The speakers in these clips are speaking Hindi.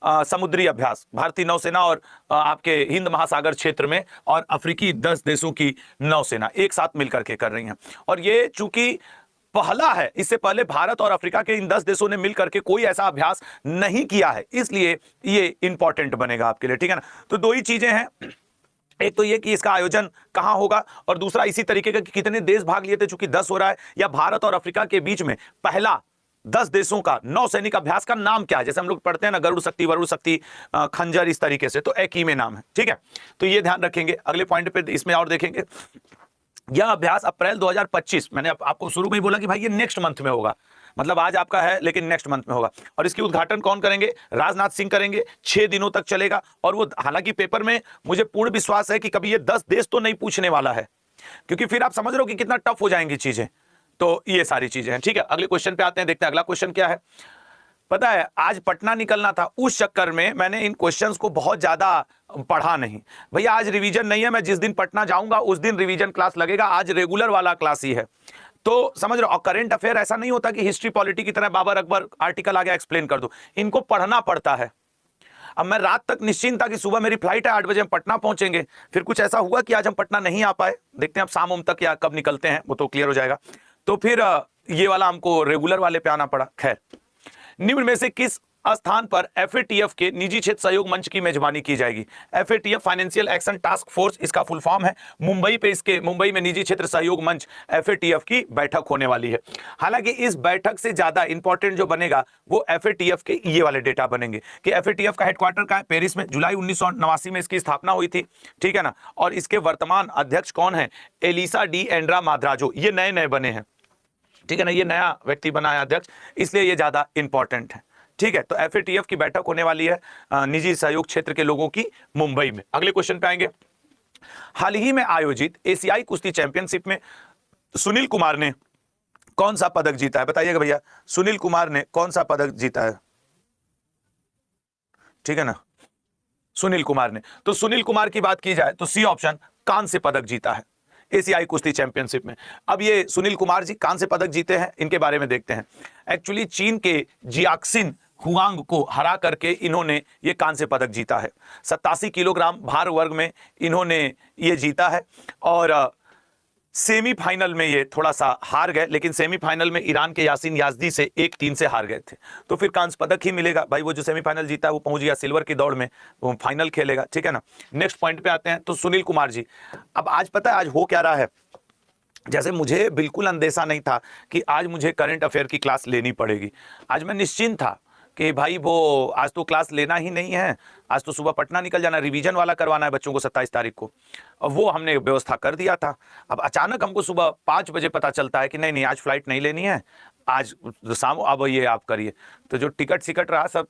समुद्री अभ्यास भारतीय नौसेना और आपके हिंद महासागर क्षेत्र में, और अफ्रीकी 10 देशों की नौसेना एक साथ मिलकर के कर रही हैं। और ये चूंकि पहला है, इससे पहले भारत और अफ्रीका के इन 10 देशों ने मिलकर के कोई ऐसा अभ्यास नहीं किया है, इसलिए ये इंपॉर्टेंट बनेगा आपके लिए, ठीक है ना। तो दो ही चीजें हैं, एक तो ये कि इसका आयोजन कहां होगा, और दूसरा इसी तरीके का कि कितने देश भाग लिए थे, चूंकि 10 हो रहा है, या भारत और अफ्रीका के बीच में पहला 10 देशों का नौसैनिक अभ्यास का नाम क्या है। जैसे हम लोग पढ़ते हैं ना, गरुड़ शक्ति, वरुण शक्ति, खंजर, इस तरीके से, तो एक ही में नाम है, ठीक है। तो ये ध्यान रखेंगे। अगले पॉइंट पे इसमें और देखेंगे, यह अभ्यास अप्रैल 2025, मैंने आपको शुरू में ही बोला कि भाई ये नेक्स्ट मंथ में होगा, मतलब आज आपका है लेकिन नेक्स्ट मंथ में होगा। और इसकी उद्घाटन कौन करेंगे? राजनाथ सिंह करेंगे। 6 दिनों तक चलेगा, और वो हालांकि पेपर में मुझे पूर्ण विश्वास है कि कभी ये 10 देश तो नहीं पूछने वाला है, क्योंकि फिर आप समझ रहे हो कि कितना टफ हो जाएंगी चीजें। तो ये सारी चीजें हैं, ठीक है। अगले क्वेश्चन पे आते हैं, देखते हैं अगला क्वेश्चन क्या है। पता है आज पटना निकलना था, उस चक्कर में मैंने इन क्वेश्चंस को बहुत ज्यादा पढ़ा नहीं। भैया आज रिवीजन नहीं है, मैं जिस दिन पटना जाऊंगा उस दिन रिवीजन क्लास लगेगा, आज रेगुलर वाला क्लास ही है। तो समझ रहे हो, और करंट अफेयर ऐसा नहीं होता कि हिस्ट्री पॉलिटी की तरह बाबर अकबर आर्टिकल आ गया एक्सप्लेन कर दो, इनको पढ़ना पड़ता है। अब मैं रात तक निश्चिंत था कि सुबह मेरी फ्लाइट है, 8 बजे हम पटना पहुंचेंगे, फिर कुछ ऐसा हुआ कि आज हम पटना नहीं आ पाए। देखते हैं अब शाम तक या कब निकलते हैं, वो तो क्लियर हो जाएगा। तो फिर ये वाला हमको रेगुलर वाले पे आना पड़ा। खैर, निम्न में से किस स्थान पर एफएटीएफ के निजी क्षेत्र सहयोग मंच की मेजबानी की जाएगी? FATF financial action task force इसका फुल फॉर्म है। मुंबई में निजी क्षेत्र सहयोग मंच एफएटीएफ की बैठक होने वाली है। हालांकि इस बैठक से ज्यादा इंपॉर्टेंट जो बनेगा वो एफएटीएफ के ये वाले डेटा बनेंगे कि एफएटीएफ का हेडक्वार्टर कहां है? पेरिस में। जुलाई 1989 में इसकी स्थापना हुई थी, ठीक है ना। और इसके वर्तमान अध्यक्ष कौन है? Elisa de Andrade Madrazo. ये नए नए बने हैं, ठीक है ना, ये नया व्यक्ति बना है अध्यक्ष, इसलिए ये ज्यादा इंपॉर्टेंट है, ठीक है। तो एफएटीएफ की बैठक होने वाली है निजी सहयोग क्षेत्र के लोगों की मुंबई में। अगले क्वेश्चन पे आएंगे। हाल ही में आयोजित एशियाई कुश्ती चैंपियनशिप में सुनील कुमार ने कौन सा पदक जीता है? बताइएगा भैया, सुनील कुमार ने कौन सा पदक जीता है? ठीक है ना, सुनील कुमार ने। तो सुनील कुमार की बात की जाए तो सी ऑप्शन, कांस्य पदक जीता है एशियाई कुश्ती चैंपियनशिप में। अब ये सुनील कुमार जी कांस्य पदक जीते हैं, इनके बारे में देखते हैं। एक्चुअली चीन के जियाक्सिन हुआंग को हरा करके इन्होंने ये कांस्य पदक जीता है। 87 किलोग्राम भार वर्ग में इन्होंने ये जीता है, और सेमीफाइनल में ये थोड़ा सा हार गए, लेकिन सेमीफाइनल में ईरान के यासीन याजदी से 1-3 से हार गए थे। तो फिर कांस्य पदक ही मिलेगा भाई, वो जो सेमीफाइनल जीता है वो पहुंच गया सिल्वर की दौड़ में, वो फाइनल खेलेगा, ठीक है ना। नेक्स्ट पॉइंट पे आते हैं। तो सुनील कुमार जी, अब आज पता है आज हो क्या रहा है, जैसे मुझे बिल्कुल अंदेशा नहीं था कि आज मुझे करंट अफेयर की क्लास लेनी पड़ेगी। आज मैं निश्चिंत था कि भाई वो आज तो क्लास लेना ही नहीं है, आज तो सुबह पटना निकल जाना, रिवीजन वाला करवाना है बच्चों को 27 तारीख को, और वो हमने व्यवस्था कर दिया था। अब अचानक हमको सुबह 5 बजे पता चलता है कि नहीं आज फ्लाइट नहीं लेनी है, आज शाम अब ये आप करिए। तो जो टिकट सिकट रहा सब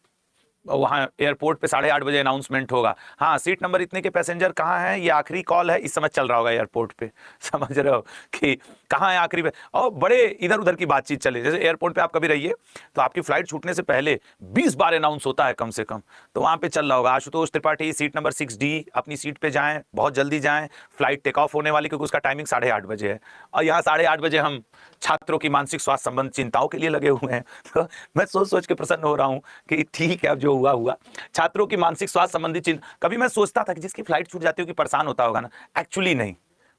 वहाँ एयरपोर्ट पे 8:30 बजे अनाउंसमेंट होगा। हाँ, सीट नंबर इतने के पैसेंजर कहाँ हैं, ये आखिरी कॉल है, इस समय चल रहा होगा एयरपोर्ट पे, समझ रहे हो कि कहाँ है आखिरी पे। और बड़े इधर उधर की बातचीत चले, जैसे एयरपोर्ट पे आप कभी रहिए तो आपकी फ्लाइट छूटने से पहले 20 बार अनाउंस होता है कम से कम, तो वहाँ पे चल रहा होगा Ashutosh Tripathi seat number 6D, अपनी सीट पे जाएं, बहुत जल्दी जाएं, फ्लाइट टेक ऑफ होने वाली, क्योंकि उसका टाइमिंग 8:30 बजे है। और यहाँ 8:30 बजे हम छात्रों की मानसिक स्वास्थ्य संबंधी चिंताओं के लिए लगे हुए हैं। तो मैं सोच सोच के प्रसन्न हो रहा हूँ कि ठीक है, अब जो हुआ हुआ। छात्रों की मानसिक स्वास्थ्य संबंधी चिंता, कभी मैं सोचता था कि जिसकी फ्लाइट छूट जाती होगी परेशान होता होगा ना, एक्चुअली नहीं,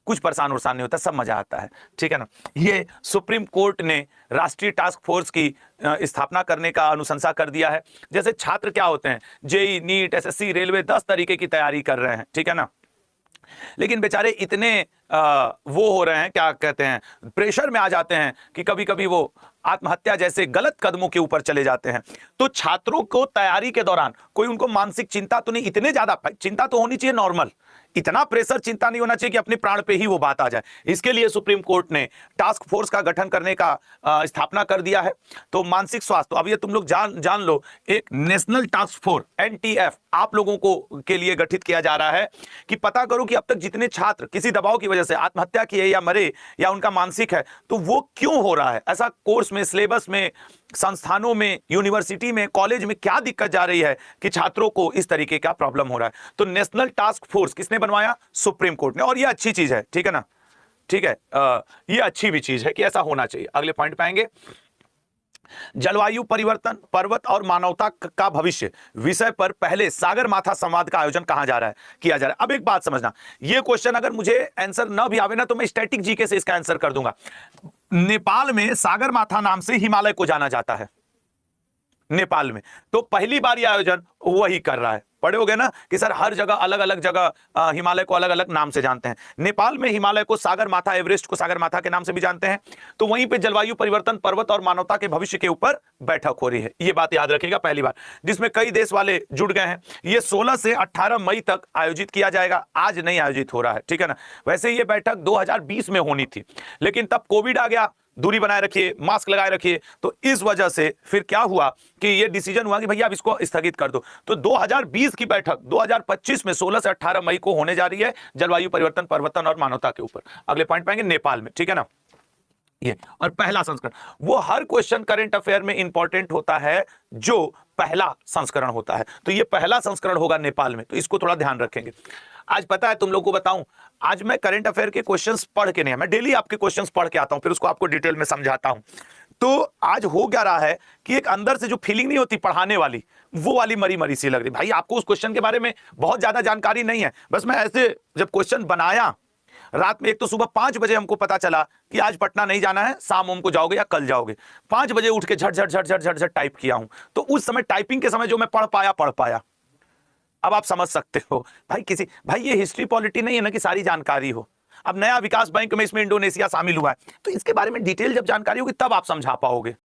कुछ परेशान उरसान नहीं होता, सब मजा आता है, ठीक है ना। ये सुप्रीम कोर्ट ने राष्ट्रीय टास्क फोर्स की स्थापना करने का अनुशंसा कर दिया है। जैसे छात्र क्या होते हैं, जेई, नीट, एसएससी, रेलवे, 10 तरीके की तैयारी कर रहे हैं, ठीक है ना, लेकिन बेचारे इतने वो हो रहे हैं, क्या कहते हैं, प्रेशर में आ जाते हैं कि कभी कभी वो आत्महत्या जैसे गलत कदमों के ऊपर चले जाते हैं। तो छात्रों को तैयारी के दौरान कोई उनको मानसिक चिंता तो नहीं, इतने ज्यादा चिंता तो होनी चाहिए नॉर्मल, इतना प्रेशर चिंता नहीं होना चाहिए कि अपने प्राण पे ही वो बात आ जाए। इसके लिए सुप्रीम कोर्ट ने टास्क फोर्स का गठन करने का स्थापना कर दिया है। तो मानसिक स्वास्थ्य, तो अब ये तुम लोग जान लो, एक नेशनल टास्क फोर्स NTF आप लोगों को के लिए गठित किया जा रहा है कि पता करो कि अब तक जितने छात्र किसी दबाव की वजह से आत्महत्या किए या मरे या उनका मानसिक है, तो वो क्यों हो रहा है। ऐसा कोर्स में, सिलेबस में, संस्थानों में, यूनिवर्सिटी में, कॉलेज में क्या दिक्कत जा रही है कि छात्रों को इस तरीके का प्रॉब्लम हो रहा है। तो नेशनल टास्क फोर्स किसने बनवाया? सुप्रीम कोर्ट ने। और ये अच्छी चीज है, ठीक है ना, ठीक है, ये अच्छी भी चीज है कि ऐसा होना चाहिए। अगले पॉइंट पे आएंगे। जलवायु परिवर्तन, पर्वत और मानवता का भविष्य विषय पर पहले सागरमाथा संवाद का आयोजन कहां जा रहा है, किया जा रहा है। अब एक बात समझना, ये क्वेश्चन अगर मुझे आंसर ना भी आवे ना तो मैं स्टैटिक जीके से इसका आंसर कर दूंगा। नेपाल में सागरमाथा नाम से हिमालय को जाना जाता है, नेपाल में। तो पहली बार यह आयोजन वही कर रहा है। पढ़े होगे ना कि सर हर जगह अलग अलग जगह हिमालय को अलग अलग नाम से जानते हैं। नेपाल में हिमालय को सागरमाथा, एवरेस्ट को सागरमाथा के नाम से भी जानते हैं। तो वहीं पे जलवायु परिवर्तन, पर्वत और मानवता के भविष्य के ऊपर बैठक हो रही है। ये बात याद रखिएगा, पहली बार जिसमें कई देश वाले जुड़ गए हैं। ये 16 से 18 मई तक आयोजित किया जाएगा, आज नहीं आयोजित हो रहा है, ठीक है ना। वैसे ये बैठक 2020 में होनी थी, लेकिन तब कोविड आ गया, दूरी बनाए रखिए, मास्क लगाए रखिए, तो इस वजह से फिर क्या हुआ कि ये डिसीजन हुआ कि भैया अब इसको स्थगित कर दो। तो 2020 की बैठक 2025 में 16 से 18 मई को होने जा रही है, जलवायु परिवर्तन, पर्वतन और मानवता के ऊपर। अगले पॉइंट पाएंगे नेपाल में, ठीक है ना। ये और पहला संस्करण, वो हर क्वेश्चन करंट अफेयर में इंपॉर्टेंट होता है जो पहला संस्करण होता है। तो ये पहला संस्करण होगा नेपाल में, तो इसको थोड़ा ध्यान रखेंगे। आज पता है तुम लोग को बताऊं, आज मैं करंट अफेयर के क्वेश्चंस पढ़ के नहीं, मैं डेली आपके क्वेश्चंस पढ़ के आता हूं, फिर उसको आपको डिटेल में समझाता हूं। तो आज हो क्या रहा है कि एक अंदर से जो फीलिंग नहीं होती पढ़ाने वाली, वो वाली मरी मरी सी लग रही। भाई आपको उस क्वेश्चन के बारे में बहुत ज्यादा जानकारी नहीं है, बस मैं ऐसे जब क्वेश्चन बनाया रात में, एक तो सुबह 5 बजे हमको पता चला कि आज पटना नहीं जाना है, शाम को जाओगे या कल जाओगे। 5 बजे उठ के झट झट झट झट झट झट टाइप किया हूं। तो उस समय टाइपिंग के समय जो मैं पढ़ पाया। अब आप समझ सकते हो भाई ये हिस्ट्री पॉलिटी नहीं है ना कि सारी जानकारी हो। अब नया विकास बैंक में इसमें इंडोनेशिया शामिल हुआ है, तो इसके बारे में डिटेल जब जानकारी होगी तब आप समझा पाओगे।